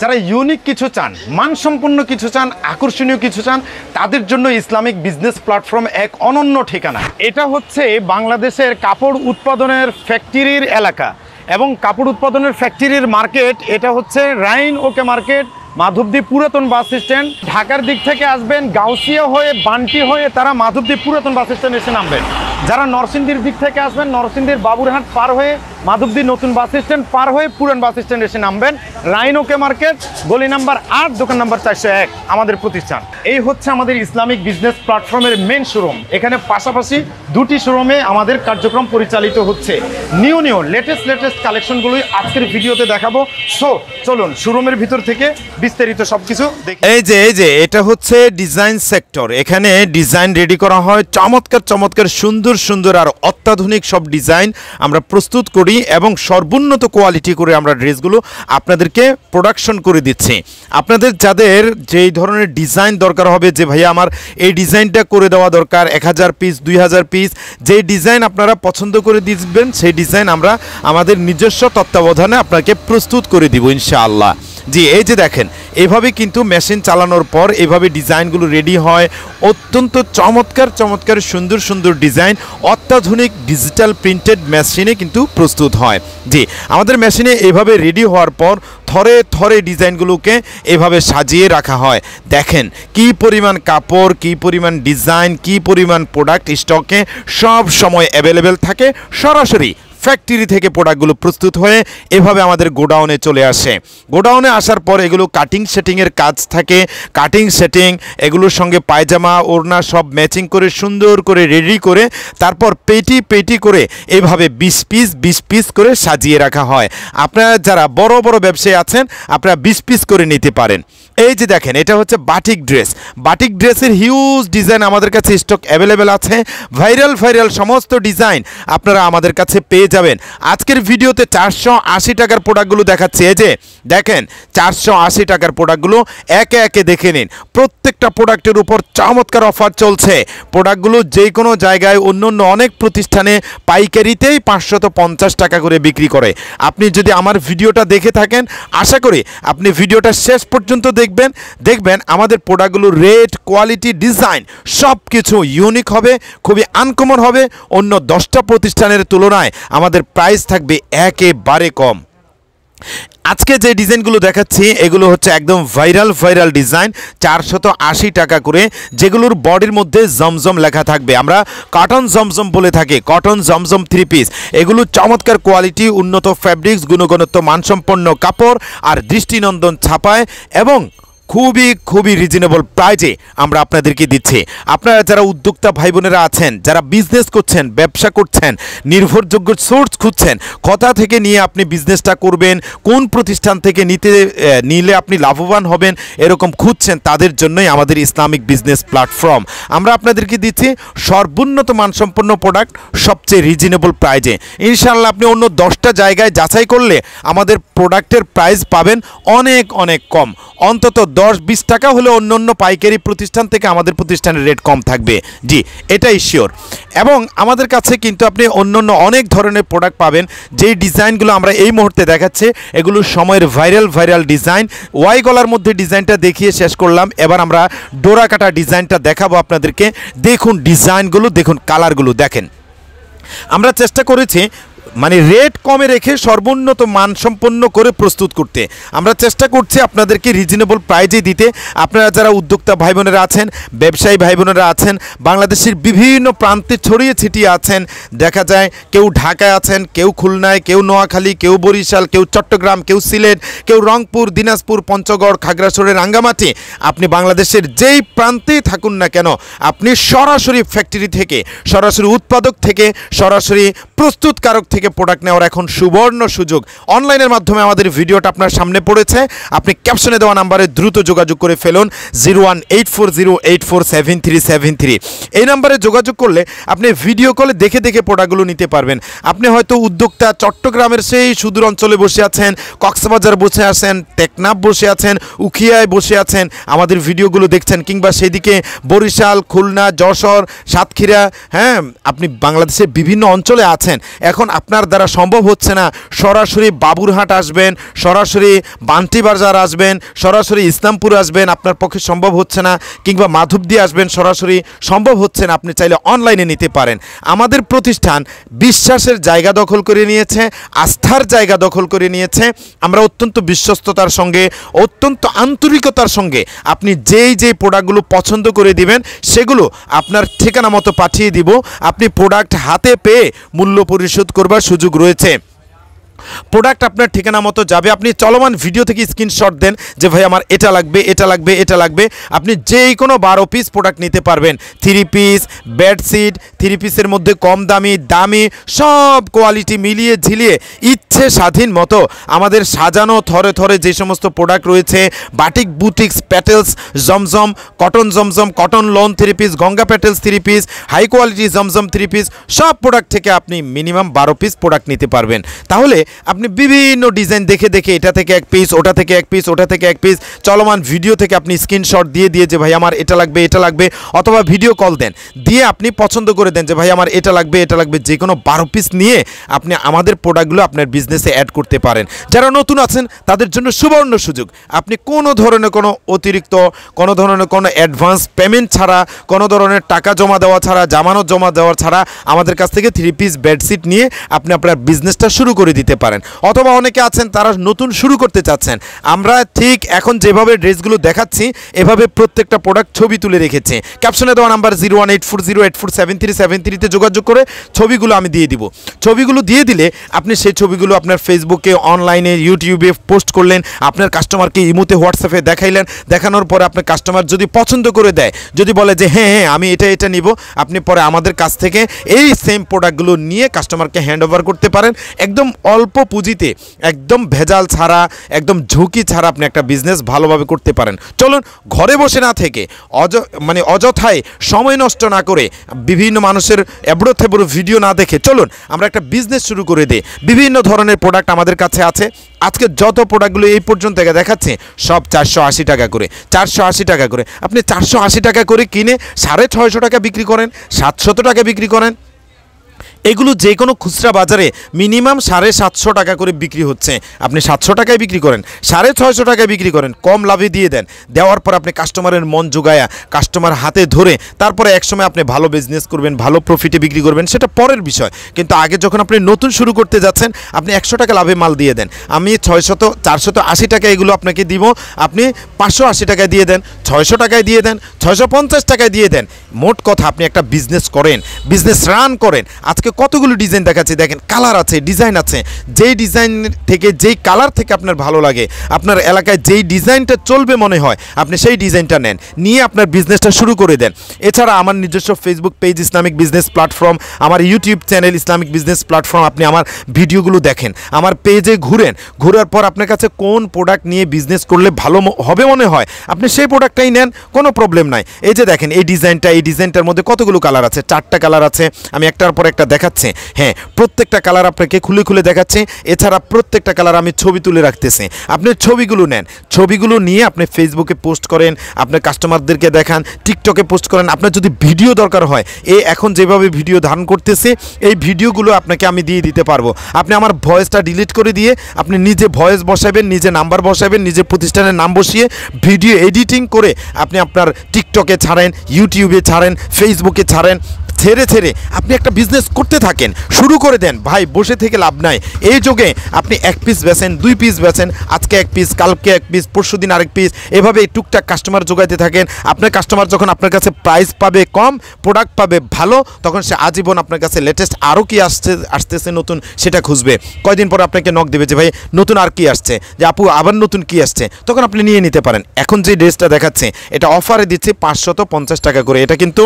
যারা ইউনিক কিছু চান, মানসম্পন্ন কিছু চান, আকর্ষণীয় কিছু চান, তাদের জন্য ইসলামিক বিজনেস প্ল্যাটফর্ম এক অনন্য ঠিকানা। এটা হচ্ছে বাংলাদেশের কাপড় উৎপাদনের ফ্যাক্টরির এলাকা এবং কাপড় উৎপাদনের ফ্যাক্টরির মার্কেট। এটা হচ্ছে রাইন ওকে মার্কেট, মাধবদী পুরাতন বাস স্ট্যান্ড। ঢাকার দিক থেকে আসবেন গাউসিয়া হয়ে, বান্টি হয়ে তারা মাধবদী পুরাতন বাস স্ট্যান্ড এসে নামবেন। যারা নরসিংদীর দিক থেকে আসবেন, নরসিংদীর বাবুরহাট পার হয়ে মাধবদী নতুন বাস স্ট্যান্ড পার হয়ে পুরান বাস স্ট্যান্ড এসে নামবেন। রাইন ওকে মার্কেট, গলি নাম্বার 8, দোকান নাম্বার 401 আমাদের প্রতিষ্ঠান। এই হচ্ছে আমাদের ইসলামিক বিজনেস প্ল্যাটফর্মের মেন শোরুম। এখানে পাশাপাশি 2টি শোরুমে আমাদের কার্যক্রম পরিচালিত হচ্ছে। নিউ লেটেস্ট কালেকশনগুলোই আজকের ভিডিওতে দেখাবো। সো চলুন শোরুমের ভিতর থেকে বিস্তারিত সবকিছু দেখি। এই যে এটা হচ্ছে ডিজাইন সেক্টর। এখানে ডিজাইন রেডি করা হয়, চমৎকার সুন্দর আর অত্যাধুনিক সব ডিজাইন আমরা প্রস্তুত করি এবং সর্বোন্নত কোয়ালিটি করে আমরা ড্রেসগুলো আপনাদেরকে প্রোডাকশন করে দিচ্ছি। আপনাদের যাদের যেই ধরনের ডিজাইন দরকার হবে, যে ভাইয়া আমার এই ডিজাইনটা করে দেওয়া দরকার, 1000 পিস 2000 পিস, যেই ডিজাইন আপনারা পছন্দ করে দিবেন সেই ডিজাইন আমরা আমাদের নিজস্ব তত্ত্বাবধানে আপনাকে প্রস্তুত করে দিব ইনশাআল্লাহ। জি, এই যে দেখেন, এইভাবে কিন্তু মেশিন চালানোর পর এইভাবে ডিজাইনগুলো রেডি হয়। অত্যন্ত চমৎকার সুন্দর ডিজাইন অত্যাধুনিক ডিজিটাল প্রিন্টেড মেশিনে কিন্তু প্রস্তুত হয়। জি, আমাদের মেশিনে এইভাবে রেডি হওয়ার পর থরে ডিজাইনগুলোকে এভাবে সাজিয়ে রাখা হয়। দেখেন কি পরিমাণ কাপড়, কি পরিমাণ ডিজাইন, কি পরিমাণ প্রোডাক্ট স্টকে সব সময় অ্যাভেলেবেল থাকে। সরাসরি ফ্যাক্টরি থেকে প্রোডাক্টগুলো প্রস্তুত হয়ে এভাবে আমাদের গোডাউনে চলে আসে। গোডাউনে আসার পর এগুলো কাটিং সেটিংয়ের কাজ থাকে। কাটিং সেটিং এগুলোর সঙ্গে পায়জামা ওড়না সব ম্যাচিং করে সুন্দর করে রেডি করে তারপর পেটি করে এভাবে 20 পিস করে সাজিয়ে রাখা হয়। আপনারা যারা বড় ব্যবসায়ী আছেন, আপনারা 20 পিস করে নিতে পারেন। এই যে দেখেন, এটা হচ্ছে বাটিক ড্রেসের হিউজ ডিজাইন আমাদের কাছে স্টক অ্যাভেলেবেল আছে। ভাইরাল সমস্ত ডিজাইন আপনারা আমাদের কাছে পেয়ে যাবেন। আজকের ভিডিওতে 480 টাকার প্রোডাক্টগুলো দেখাচ্ছি। এই যে দেখেন 480 টাকার প্রোডাক্টগুলো একে দেখে নিন। প্রত্যেকটা প্রোডাক্টের উপর চমৎকার অফার চলছে। প্রোডাক্টগুলো যে কোনো জায়গায় অন্য অনেক প্রতিষ্ঠানে পাইকারিতেই 550 টাকা করে বিক্রি করে। আপনি যদি আমার ভিডিওটা দেখে থাকেন, আশা করি আপনি ভিডিওটা শেষ পর্যন্ত দেখবেন আমাদের প্রোডাক্টগুলোর রেট, কোয়ালিটি, ডিজাইন সব কিছু ইউনিক হবে, খুবই আনকমন হবে। অন্য 10টা প্রতিষ্ঠানের তুলনায় আমাদের প্রাইস থাকবে একেবারে কম। আজকে যে ডিজাইনগুলো দেখাচ্ছি এগুলো হচ্ছে একদম ভাইরাল ডিজাইন, 480 টাকা করে, যেগুলোর বডির মধ্যে জমজম লেখা থাকবে। আমরা কটন জমজম বলে থাকি, কটন জমজম 3 পিস। এগুলো চমৎকার কোয়ালিটি, উন্নত ফ্যাব্রিক্স, গুণগত মানসম্পন্ন কাপড় আর দৃষ্টিনন্দন ছাপায় এবং খুবই রিজনেবল প্রাইজে আমরা আপনাদেরকে দিচ্ছি। আপনারা যারা উদ্যোক্তা ভাই বোনেরা আছেন, যারা বিজনেস করছেন, ব্যবসা করছেন, নির্ভরযোগ্য সোর্স খুঁজছেন, কোথা থেকে নিয়ে আপনি বিজনেসটা করবেন, কোন প্রতিষ্ঠান থেকে নিলে আপনি লাভবান হবেন, এরকম খুঁজছেন, তাদের জন্যই আমাদের ইসলামিক বিজনেস প্ল্যাটফর্ম। আমরা আপনাদেরকে দিচ্ছি সর্বোন্নত মানসম্পন্ন প্রোডাক্ট সবচেয়ে রিজনেবল প্রাইজে। ইনশাআল্লাহ আপনি অন্য 10টা জায়গায় যাচাই করলে আমাদের প্রোডাক্টের প্রাইস পাবেন অনেক কম। অন্তত 10-20 টাকা হলে অন্য পাইকারি প্রতিষ্ঠান থেকে আমাদের প্রতিষ্ঠানের রেট কম থাকবে। জি, এটাই শিওর। এবং আমাদের কাছে কিন্তু আপনি অন্য অনেক ধরনের প্রোডাক্ট পাবেন। যেই ডিজাইনগুলো আমরা এই মুহূর্তে দেখাচ্ছি এগুলো সময়ের ভাইরাল ডিজাইন। ওয়াই গলার মধ্যে ডিজাইনটা দেখিয়ে শেষ করলাম। এবার আমরা ডোরা কাটা ডিজাইনটা দেখাবো আপনাদেরকে। দেখুন ডিজাইনগুলো, দেখুন কালারগুলো দেখেন। আমরা চেষ্টা করেছি মানে রেট কমে রেখে সর্বোন্নত মানসম্পন্ন করে প্রস্তুত করতে। আমরা চেষ্টা করছি আপনাদেরকে রিজনেবল প্রাইজে দিতে। আপনারা যারা উদ্যোক্তা ভাই বোনেরা আছেন, ব্যবসায়ী ভাই বোনেরা আছেন, বাংলাদেশের বিভিন্ন প্রান্তে ছড়িয়ে ছিটিয়ে আছেন, দেখা যায় কেউ ঢাকায় আছেন, কেউ খুলনায়, কেউ নোয়াখালী, কেউ বরিশাল, কেউ চট্টগ্রাম, কেউ সিলেট, কেউ রংপুর, দিনাজপুর, পঞ্চগড়, খাগড়াছড়ি, রাঙ্গামাটি। আপনি বাংলাদেশের যেই প্রান্তেই থাকুন না কেন, আপনি সরাসরি ফ্যাক্টরি থেকে, সরাসরি উৎপাদক থেকে, সরাসরি প্রস্তুতকারক থেকে প্রোডাক্ট নেওয়ার এখন সুবর্ণ সুযোগ। অনলাইনের মাধ্যমে আমাদের ভিডিওটা আপনার সামনে পড়েছে। আপনি ক্যাপশনে দেওয়া নাম্বারে দ্রুত যোগাযোগ করে ফেলুন, 0184084737 এই নাম্বারে যোগাযোগ করলে আপনি ভিডিও কলে দেখে প্রোডাক্টগুলো নিতে পারবেন। আপনি হয়তো উদ্যোক্তা চট্টগ্রামের সেই সুদূর অঞ্চলে বসে আছেন, কক্সবাজার বসে আছেন, টেকনাফ বসে আছেন, উখিয়ায় বসে আছেন, আমাদের ভিডিওগুলো দেখছেন, কিংবা সেদিকে বরিশাল, খুলনা, যশোর, সাতক্ষীরা, হ্যাঁ, আপনি বাংলাদেশের বিভিন্ন অঞ্চলে আছেন। এখন আপনার আপনার দ্বারা সম্ভব হচ্ছে না, সরাসরি বাবুরহাট আসবেন, সরাসরি বান্টি বাজার আসবেন, সরাসরি ইসলামপুর আসবেন, আপনার পক্ষে সম্ভব হচ্ছে না, কিংবা মাধবদী আসবেন, সরাসরি সম্ভব হচ্ছে না, আপনি চাইলে অনলাইনে নিতে পারেন। আমাদের প্রতিষ্ঠান বিশ্বাসের জায়গা দখল করে নিয়েছে, আস্থার জায়গা দখল করে নিয়েছে। আমরা অত্যন্ত বিশ্বস্ততার সঙ্গে, অত্যন্ত আন্তরিকতার সঙ্গে আপনি যেই প্রোডাক্টগুলো পছন্দ করে দিবেন সেগুলো আপনার ঠিকানা মতো পাঠিয়ে দিব। আপনি প্রোডাক্ট হাতে পেয়ে মূল্য পরিশোধ করবার সুযোগ রয়েছে। প্রোডাক্ট আপনার ঠিকানা মতো যাবে। আপনি চলমান ভিডিও থেকে স্ক্রিনশট দেন যে ভাই আমার এটা লাগবে, এটা লাগবে, এটা লাগবে। আপনি যেই কোনো 12 পিস প্রোডাক্ট নিতে পারবেন। 3 পিস, বেডশিট, 3 পিসের মধ্যে কম দামি, দামি, সব কোয়ালিটি মিলিয়ে ঝিলিয়ে ইচ্ছে স্বাধীন মতো আমাদের সাজানো থরে থরে যে সমস্ত প্রোডাক্ট রয়েছে, বাটিক বুটিক্স, প্যাটেলস, জমজম, কটন লোন 3 পিস, গঙ্গা প্যাটেলস 3 পিস, হাই কোয়ালিটি জমজম 3 পিস, সব প্রোডাক্ট থেকে আপনি মিনিমাম 12 পিস প্রোডাক্ট নিতে পারবেন। তাহলে আপনি বিভিন্ন ডিজাইন দেখে দেখে এটা থেকে 1 পিস, ওটা থেকে 1 পিস, ওটা থেকে 1 পিস, চলমান ভিডিও থেকে আপনি স্ক্রিনশট দিয়ে যে ভাই আমার এটা লাগবে, এটা লাগবে, অথবা ভিডিও কল দেন, দিয়ে আপনি পছন্দ করে দেন যে ভাই আমার এটা লাগবে, এটা লাগবে। যে কোনো 12 পিস নিয়ে আপনি আমাদের প্রোডাক্টগুলো আপনার বিজনেসে অ্যাড করতে পারেন। যারা নতুন আছেন তাদের জন্য সুবর্ণ সুযোগ। আপনি কোনো ধরনের কোনো অতিরিক্ত, কোনো ধরনের কোনো অ্যাডভান্স পেমেন্ট ছাড়া, কোনো ধরনের টাকা জমা দেওয়া ছাড়া, জামানত জমা দেওয়া ছাড়া আমাদের কাছ থেকে 3 পিস বেডশিট নিয়ে আপনি আপনার বিজনেসটা শুরু করে দিতে পারেন। অথবা অনেকে আছেন তারা নতুন শুরু করতে চাচ্ছেন, আমরা ঠিক এখন যেভাবে ড্রেসগুলো দেখাচ্ছি এভাবে প্রত্যেকটা প্রোডাক্ট ছবি তুলে রেখেছি। ক্যাপশনে দেওয়া নাম্বার 01840847373 যোগাযোগ করে ছবিগুলো আমি দিয়ে দিব। ছবিগুলো দিয়ে দিলে আপনি সেই ছবিগুলো আপনার ফেসবুকে, অনলাইনে, ইউটিউবে পোস্ট করলেন, আপনার কাস্টমারকে ইমোতে, হোয়াটসঅ্যাপে দেখাইলেন। দেখানোর পরে আপনার কাস্টমার যদি পছন্দ করে দেয়, যদি বলে যে হ্যাঁ হ্যাঁ আমি এটা নিব, আপনি পরে আমাদের কাছ থেকে এই সেম প্রোডাক্টগুলো নিয়ে কাস্টমারকে হ্যান্ড ওভার করতে পারেন। একদম অল্প পুঁজিতে, একদম ভেজাল ছাড়া, একদম ঝুঁকি ছাড়া আপনি একটা বিজনেস ভালোভাবে করতে পারেন। চলুন ঘরে বসে না থেকে, অযথায় সময় নষ্ট না করে, বিভিন্ন মানুষের এবড়ো থেবড়ো ভিডিও না দেখে চলুন আমরা একটা বিজনেস শুরু করে দিই। বিভিন্ন ধরনের প্রোডাক্ট আমাদের কাছে আছে। আজকে যত প্রোডাক্টগুলো এই পর্যন্ত দেখাচ্ছে সব 480 টাকা করে, 480 টাকা করে। আপনি 480 টাকা করে কিনে 650 টাকা বিক্রি করেন, 700 টাকা বিক্রি করেন। এগুলো যে কোনো খুচরা বাজারে মিনিমাম 750 টাকা করে বিক্রি হচ্ছে। আপনি 700 টাকায় বিক্রি করেন, 650 টাকায় বিক্রি করেন, কম লাভে দিয়ে দেন। দেওয়ার পর আপনি কাস্টমারের মন জোগায়া, কাস্টমার হাতে ধরে তারপরে একসময় আপনি ভালো বিজনেস করবেন, ভালো প্রফিটে বিক্রি করবেন, সেটা পরের বিষয়। কিন্তু আগে যখন আপনি নতুন শুরু করতে যাচ্ছেন, আপনি 100 টাকা লাভে মাল দিয়ে দেন। আমি 480 টাকা এগুলো আপনাকে দিব, আপনি 580 টাকায় দিয়ে দেন, 600 টাকায় দিয়ে দেন, 650 টাকায় দিয়ে দেন। মোট কথা আপনি একটা বিজনেস করেন, বিজনেস রান করেন। আজকে কতগুলো ডিজাইন দেখাচ্ছে, দেখেন কালার আছে, ডিজাইন আছে। যেই ডিজাইন থেকে, যেই কালার থেকে আপনার ভালো লাগে, আপনার এলাকায় যেই ডিজাইনটা চলবে মনে হয়, আপনি সেই ডিজাইনটা নেন, নিয়ে আপনার বিজনেসটা শুরু করে দেন। এছাড়া আমার নিজস্ব Facebook page Islamic business platform, আমার YouTube channel Islamic business platform, আপনি আমার ভিডিওগুলো দেখেন, আমার পেজে ঘোরার পর আপনার কাছে কোন প্রোডাক্ট নিয়ে বিজনেস করলে ভালো হবে মনে হয়, আপনি সেই প্রোডাক্টটাই নেন, কোনো প্রবলেম নাই। এই যে দেখেন এই ডিজাইনটার মধ্যে কতগুলো কালার আছে, 4টা কালার আছে। আমি একটার পর একটা দেখাচ্ছি। হ্যাঁ, প্রত্যেকটা কালার আপনাকে খুলে খুলে দেখাচ্ছি। এছাড়া প্রত্যেকটা কালার আমি ছবি তুলে রাখতেছি। আপনি ছবিগুলো নেন, ছবিগুলো নিয়ে আপনি ফেসবুকে পোস্ট করেন, আপনার কাস্টমারদেরকে দেখান, টিকটকে পোস্ট করেন। আপনার যদি ভিডিও দরকার হয়, এখন যেভাবে ভিডিও ধারণ করতেছে এই ভিডিওগুলো আপনাকে আমি দিয়ে দিতে পারবো। আপনি আমার ভয়েসটা ডিলিট করে দিয়ে আপনি নিজে ভয়েস বসাবেন, নিজে নাম্বার বসাবেন, নিজে প্রতিষ্ঠানের নাম বসিয়ে ভিডিও এডিটিং করে আপনি আপনার টিকটকে ছাড়েন, ইউটিউবে ছাড়েন, ফেসবুকে ছাড়েন। ছেড়ে আপনি একটা বিজনেস করতে থাকেন, শুরু করে দেন। ভাই বসে থেকে লাভ নাই। এই যুগে আপনি 1 পিস বেচেন, 2 পিস বেচেন, আজকে 1 পিস, কালকে 1 পিস, পরশু দিন আরেক পিস, এভাবে টুকটাক কাস্টমার যোগাইতে থাকেন। আপনার কাস্টমার যখন আপনার কাছে প্রাইস পাবে কম, প্রোডাক্ট পাবে ভালো, তখন সে আজীবন আপনার কাছে লেটেস্ট আরও কি আসতেছে নতুন সেটা খুঁজবে। কয়দিন পর আপনাকে নক দেবে যে ভাই নতুন আর কি আসছে, যে আপু আবার নতুন কি আসছে, তখন আপনি নিয়ে নিতে পারেন। এখন যে ড্রেসটা দেখাচ্ছে এটা অফারে দিচ্ছে 550 টাকা করে। এটা কিন্তু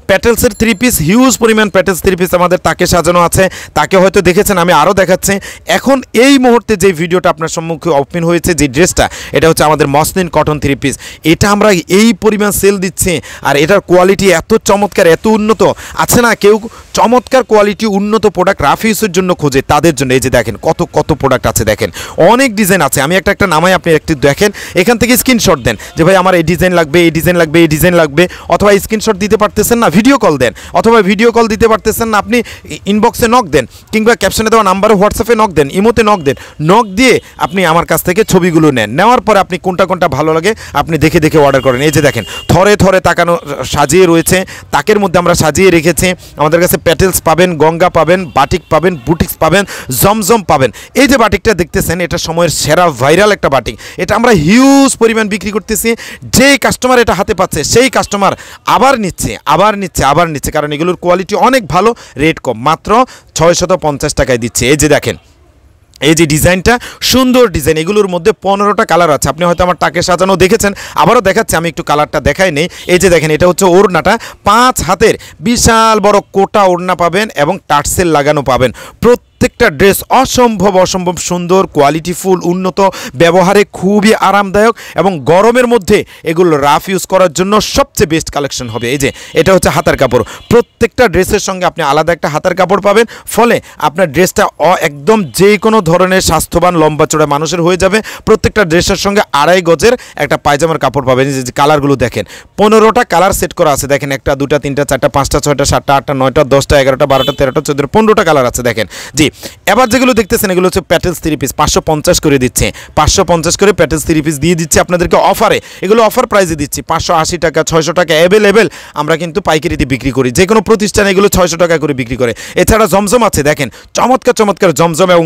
প্যাটেলসের 3 পিস, হিউজ পরিমাণ প্যাটেলস 3 পিস আমাদের তাকে সাজানো আছে। তাকে হয়তো দেখেছেন, আমি আরও দেখাচ্ছি। এখন এই মুহূর্তে যে ভিডিওটা আপনার সম্মুখে ওপেন হয়েছে, যে ড্রেসটা, এটা হচ্ছে আমাদের মসলিন কটন 3 পিস। এটা আমরা এই পরিমাণ সেল দিচ্ছি, আর এটার কোয়ালিটি এত চমৎকার, এত উন্নত। আছে না কেউ চমৎকার কোয়ালিটি উন্নত প্রোডাক্ট রাফ ইউজের জন্য খোঁজে, তাদের জন্য এই যে দেখেন কত প্রোডাক্ট আছে, দেখেন অনেক ডিজাইন আছে। আমি একটা নামাই, আপনি একটু দেখেন, এখান থেকে স্ক্রিনশট দেন যে ভাই আমার এই ডিজাইন লাগবে, এই ডিজাইন লাগবে, এই ডিজাইন লাগবে, অথবা স্ক্রিনশট দিতে পারতেছেন পারতেছেন না ভিডিও কল দেন, অথবা ভিডিও কল দিতে পারতেছেন না আপনি ইনবক্সে নক দেন, কিংবা ক্যাপশনে দেওয়া নাম্বারে হোয়াটসঅ্যাপে নক দেন, ইমোতে নক দেন, নক দিয়ে আপনি আমার কাছ থেকে ছবিগুলো নেন। নেওয়ার পরে আপনি কোনটা কোনটা ভালো লাগে আপনি দেখে দেখে অর্ডার করেন। এই যে দেখেন থরে থরে তাকানো সাজিয়ে রয়েছে, তাকের মধ্যে আমরা সাজিয়ে রেখেছি। আমাদের কাছে প্যাটেলস পাবেন, গঙ্গা পাবেন, বাটিক পাবেন, বুটিক্স পাবেন, জমজম পাবেন। এই যে বাটিকটা দেখতেছেন এটা সময়ের সেরা ভাইরাল একটা বাটিক, এটা আমরা হিউজ পরিমাণ বিক্রি করতেছি। যেই কাস্টমার এটা হাতে পাচ্ছে সেই কাস্টমার আবার নিচ্ছে, কারণ এগুলোর কোয়ালিটি অনেক ভালো, রেট কম, মাত্র 650 টাকায় দিচ্ছে। এই যে দেখেন এই যে ডিজাইনটা, সুন্দর ডিজাইন, এগুলোর মধ্যে 15টা কালার আছে। আপনি হয়তো আমার টাকে সাজানো দেখেছেন, আবারও দেখাচ্ছি, আমি একটু কালারটা দেখাই নেই। এই যে দেখেন এটা হচ্ছে ওড়নাটা, 5 হাতের বিশাল বড় কোটা ওড়না পাবেন এবং টার্সেল লাগানো পাবেন। প্রত্যেকটা ড্রেস অসম্ভব সুন্দর, কোয়ালিটিফুল, উন্নত, ব্যবহারে খুবই আরামদায়ক এবং গরমের মধ্যে এগুলো রাফ ইউজ করার জন্য সবচেয়ে বেস্ট কালেকশন হবে। এই যে এটা হচ্ছে হাতার কাপড়, প্রত্যেকটা ড্রেসের সঙ্গে আপনি আলাদা একটা হাতার কাপড় পাবেন, ফলে আপনার ড্রেসটা একদম যে কোনো ধরনের স্বাস্থ্যবান লম্বা চড়া মানুষের হয়ে যাবে। প্রত্যেকটা ড্রেসের সঙ্গে 2.5 গজের একটা পায়জামার কাপড় পাবেন। যে কালারগুলো দেখেন, 15টা কালার সেট করা আছে। দেখেন 1টা 2টা 3টা 4টা 5টা 6টা 7টা 8টা 9টা 10টা 11টা 12টা 13টা 14টা 15টা কালার আছে দেখেন। জি, এবার যেগুলো দেখতেছেন এগুলো হচ্ছে প্যাটেলস 3 পিস, 550 করে দিচ্ছে, 550 করে প্যাটেলস 3 পিস দিয়ে দিচ্ছে আপনাদেরকে অফারে। এগুলো অফার প্রাইসে দিচ্ছি, 580 টাকা 600 টাকা অ্যাভেলেবেল। আমরা কিন্তু পাইকারিতে বিক্রি করি, যে কোনো প্রতিষ্ঠানে এগুলো 600 টাকা করে বিক্রি করে। এছাড়া জমজম আছে, দেখেন চমৎকার জমজম এবং